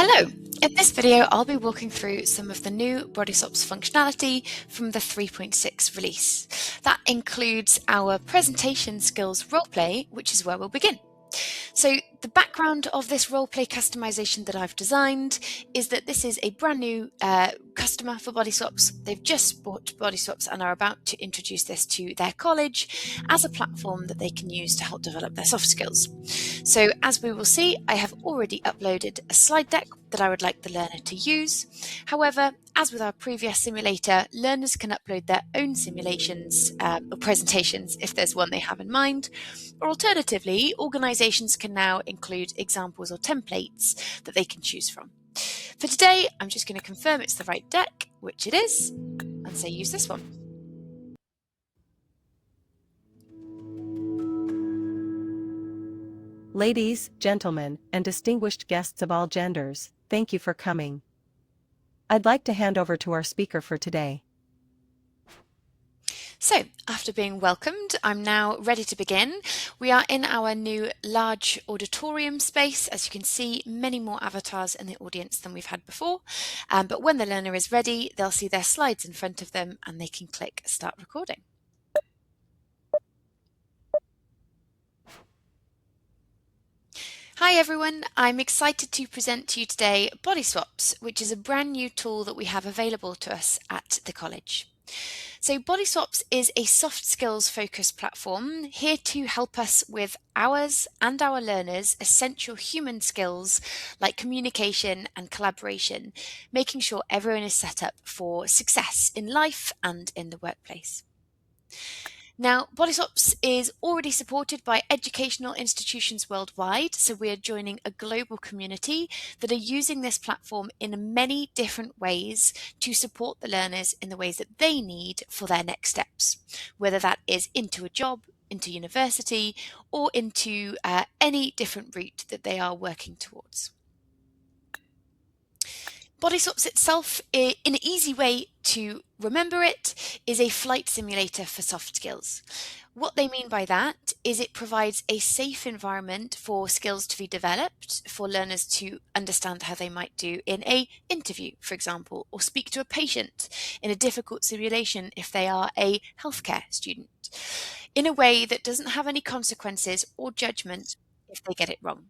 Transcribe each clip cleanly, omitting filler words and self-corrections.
Hello! In this video, I'll be walking through some of the new Bodyswaps functionality from the 3.6 release. That includes our presentation skills roleplay, which is where we'll begin. So the background of this roleplay customization that I've designed is that this is a brand new customer for Bodyswaps. They've just bought Bodyswaps and are about to introduce this to their college as a platform that they can use to help develop their soft skills. So as we will see, I have already uploaded a slide deck that I would like the learner to use. However, as with our previous simulator, learners can upload their own simulations or presentations if there's one they have in mind, or alternatively, organisations can now include examples or templates that they can choose from. For today, I'm just going to confirm it's the right deck, which it is, and say use this one. Ladies, gentlemen, and distinguished guests of all genders, thank you for coming. I'd like to hand over to our speaker for today. So, after being welcomed, I'm now ready to begin. We are in our new large auditorium space. As you can see, many more avatars in the audience than we've had before. But when the learner is ready, they'll see their slides in front of them and they can click Start Recording. Hi everyone, I'm excited to present to you today Bodyswaps, which is a brand new tool that we have available to us at the college. So Bodyswaps is a soft skills focused platform here to help us with ours and our learners' essential human skills like communication and collaboration, making sure everyone is set up for success in life and in the workplace. Now, Bodyswaps is already supported by educational institutions worldwide, so we are joining a global community that are using this platform in many different ways to support the learners in the ways that they need for their next steps, whether that is into a job, into university, or into any different route that they are working towards. Bodyswaps itself, in an easy way to remember it, is a flight simulator for soft skills. What they mean by that is it provides a safe environment for skills to be developed, for learners to understand how they might do in an interview, for example, or speak to a patient in a difficult simulation if they are a healthcare student, in a way that doesn't have any consequences or judgment if they get it wrong.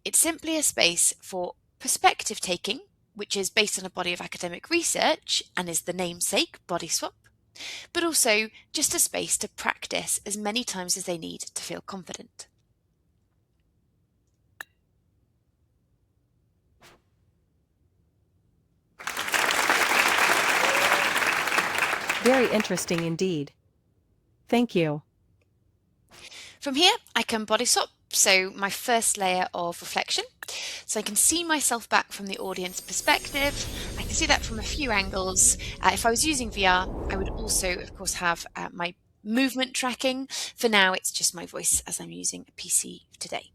It's simply a space for perspective taking, which is based on a body of academic research and is the namesake, Bodyswap, but also just a space to practice as many times as they need to feel confident. Very interesting indeed. Thank you. From here, I can Bodyswap, so my first layer of reflection. So I can see myself back from the audience perspective. I can see that from a few angles. If I was using VR, I would also, of course, have my movement tracking. For now, it's just my voice as I'm using a PC today.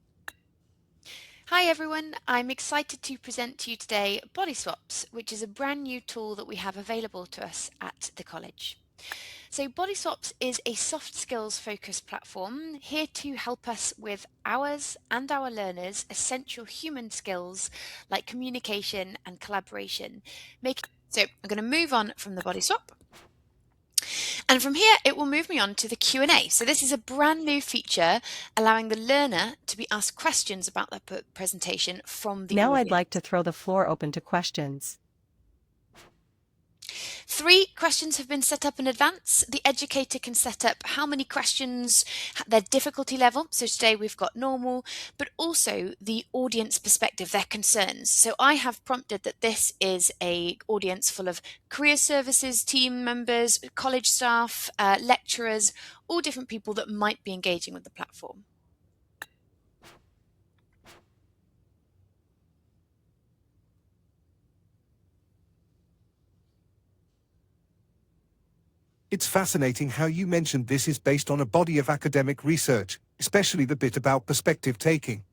Hi everyone, I'm excited to present to you today Bodyswaps, which is a brand new tool that we have available to us at the college. So Bodyswaps is a soft skills focused platform here to help us with ours and our learners' essential human skills like communication and collaboration. So I'm going to move on from the Bodyswap. And from here, it will move me on to the Q&A. So this is a brand new feature allowing the learner to be asked questions about their presentation from the Now audience. I'd like to throw the floor open to questions. 3 questions have been set up in advance. The educator can set up how many questions, their difficulty level. So today we've got normal, but also the audience perspective, their concerns. So I have prompted that this is an audience full of career services team members, college staff, lecturers, all different people that might be engaging with the platform. It's fascinating how you mentioned this is based on a body of academic research, especially the bit about perspective taking.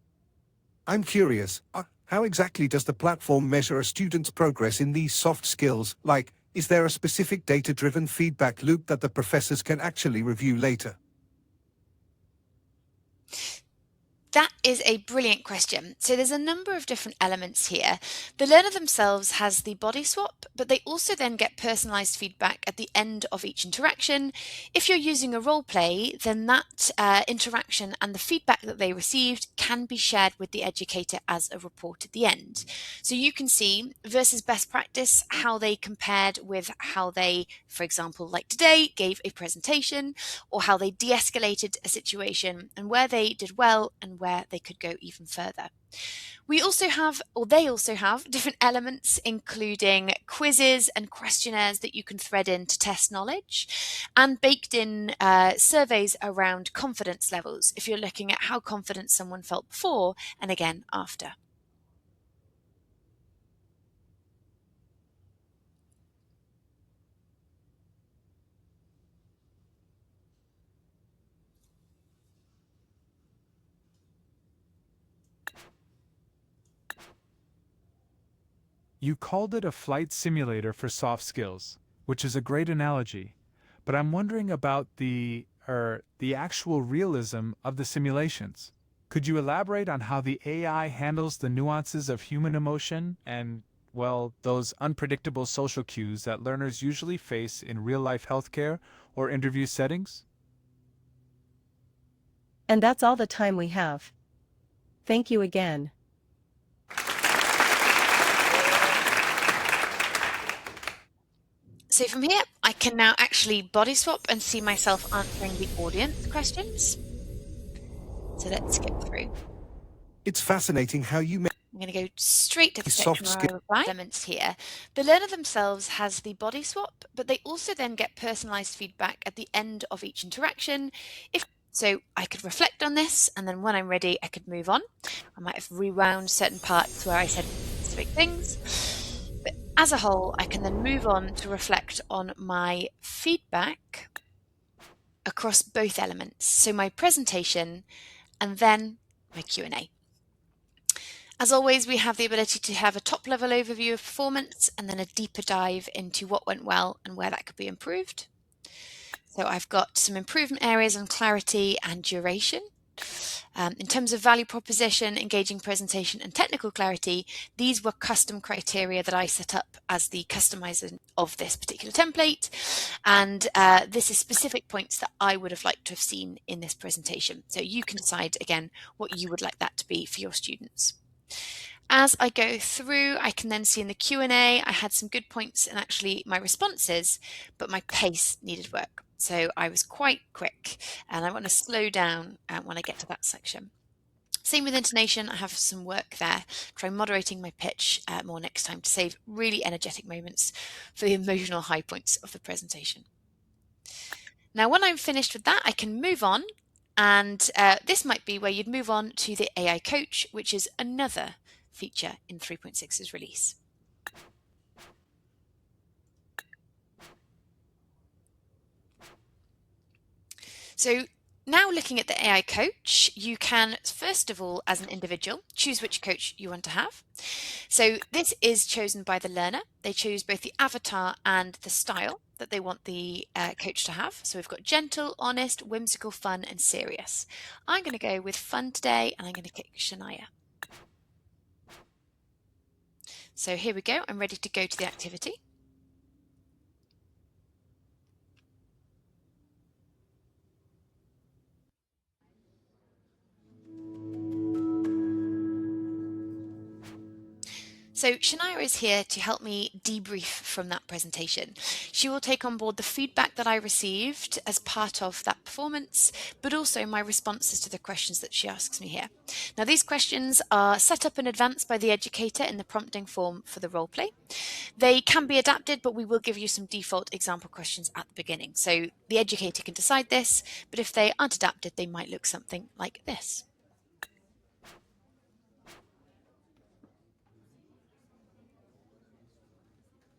I'm curious, how exactly does the platform measure a student's progress in these soft skills? Like, is there a specific data-driven feedback loop that the professors can actually review later? That is a brilliant question. So there's a number of different elements here. The learner themselves has the body swap, but they also then get personalized feedback at the end of each interaction. If you're using a role play, then that interaction and the feedback that they received can be shared with the educator as a report at the end. So you can see versus best practice how they compared with how they, for example, like today, gave a presentation, or how they de-escalated a situation and where they did well and where they could go even further. We also have, or they also have, different elements, including quizzes and questionnaires that you can thread in to test knowledge, and baked in surveys around confidence levels, if you're looking at how confident someone felt before and again after. You called it a flight simulator for soft skills, which is a great analogy, but I'm wondering about the actual realism of the simulations. Could you elaborate on how the AI handles the nuances of human emotion and, well, those unpredictable social cues that learners usually face in real-life healthcare or interview settings? And that's all the time we have. Thank you again. So from here, I can now actually body swap and see myself answering the audience questions. So let's skip through. It's fascinating how you I'm going to go straight to the Soft section where I reply. Elements here. The learner themselves has the body swap, but they also then get personalized feedback at the end of each interaction. So I could reflect on this, and then when I'm ready, I could move on. I might have rewound certain parts where I said specific things. But as a whole, I can then move on to reflect on my feedback across both elements. So my presentation and then my Q&A. As always, we have the ability to have a top-level overview of performance and then a deeper dive into what went well and where that could be improved. So I've got some improvement areas on clarity and duration. In terms of value proposition, engaging presentation, and technical clarity, these were custom criteria that I set up as the customizer of this particular template. And this is specific points that I would have liked to have seen in this presentation. So you can decide, again, what you would like that to be for your students. As I go through, I can then see in the Q&A, I had some good points and actually my responses, but my pace needed work. So I was quite quick and I want to slow down when I get to that section. Same with intonation, I have some work there. Try moderating my pitch more next time to save really energetic moments for the emotional high points of the presentation. Now, when I'm finished with that, I can move on. And this might be where you'd move on to the AI Coach, which is another feature in 3.6's release. So now looking at the AI Coach, you can, first of all, as an individual, choose which coach you want to have. So this is chosen by the learner. They choose both the avatar and the style that they want the coach to have. So we've got gentle, honest, whimsical, fun, and serious. I'm going to go with fun today, and I'm going to pick Shania. So here we go. I'm ready to go to the activity. So Shania is here to help me debrief from that presentation. She will take on board the feedback that I received as part of that performance, but also my responses to the questions that she asks me here. Now, these questions are set up in advance by the educator in the prompting form for the role play. They can be adapted, but we will give you some default example questions at the beginning. So the educator can decide this, but if they aren't adapted, they might look something like this.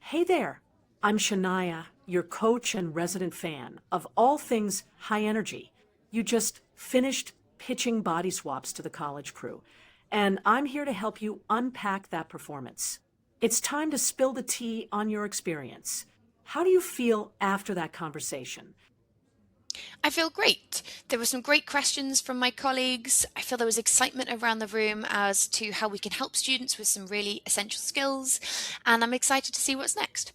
Hey there, I'm Shania, your coach and resident fan of all things high energy. You just finished pitching Bodyswaps to the college crew, and I'm here to help you unpack that performance. It's time to spill the tea on your experience. How do you feel after that conversation? I feel great. There were some great questions from my colleagues. I feel there was excitement around the room as to how we can help students with some really essential skills, and I'm excited to see what's next.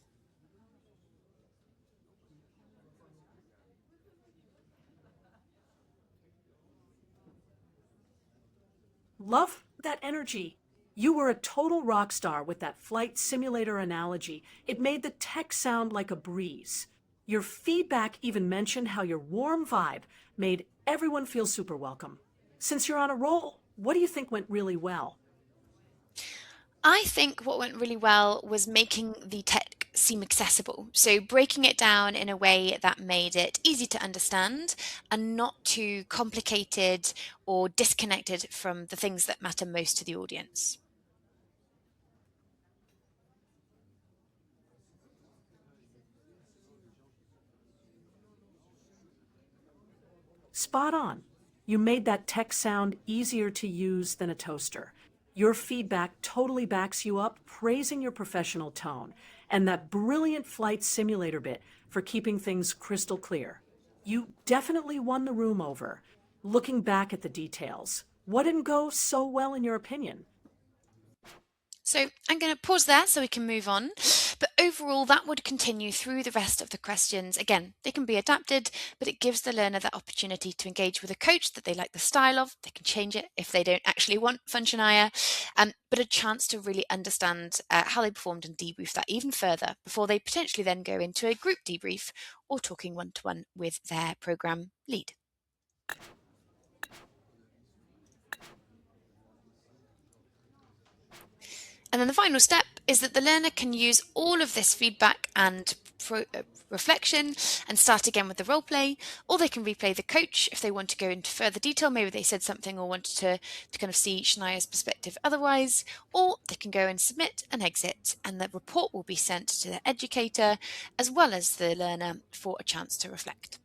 Love that energy. You were a total rock star with that flight simulator analogy. It made the tech sound like a breeze. Your feedback even mentioned how your warm vibe made everyone feel super welcome. Since you're on a roll, what do you think went really well? I think what went really well was making the tech seem accessible. So breaking it down in a way that made it easy to understand and not too complicated or disconnected from the things that matter most to the audience. Spot on. You made that tech sound easier to use than a toaster. Your feedback totally backs you up, praising your professional tone, and that brilliant flight simulator bit for keeping things crystal clear. You definitely won the room over. Looking back at the details, what didn't go so well in your opinion? So I'm going to pause there so we can move on. But overall, that would continue through the rest of the questions. Again, they can be adapted, but it gives the learner that opportunity to engage with a coach that they like the style of. They can change it if they don't actually want Functionaya, but a chance to really understand how they performed and debrief that even further before they potentially then go into a group debrief or talking one-to-one with their program lead. And then the final step is that the learner can use all of this feedback and reflection and start again with the role play, or they can replay the coach if they want to go into further detail. Maybe they said something or wanted to kind of see Shania's perspective otherwise, or they can go and submit and exit, and the report will be sent to the educator as well as the learner for a chance to reflect.